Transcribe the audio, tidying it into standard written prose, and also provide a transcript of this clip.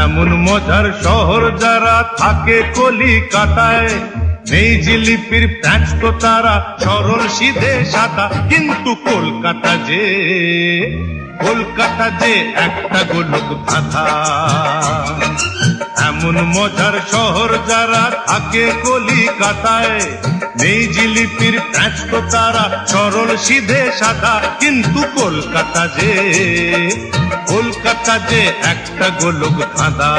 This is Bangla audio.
এমন মজার শহর যারা থাকে কলিকাতায়, নেই জিলিপির প্যাঁচ তো তারা সরল সিধে সাদা। কিন্তু কলকাতা যে একটা গোলক ধাঁধা। এমন মজার শহর যারা থাকে কলিকাতায়, নেই জিলিপির প্যাঁচ তো তারা সরল সিধে সাদা। কিন্তু কলকাতা যে একটা গোলক ধাঁধা।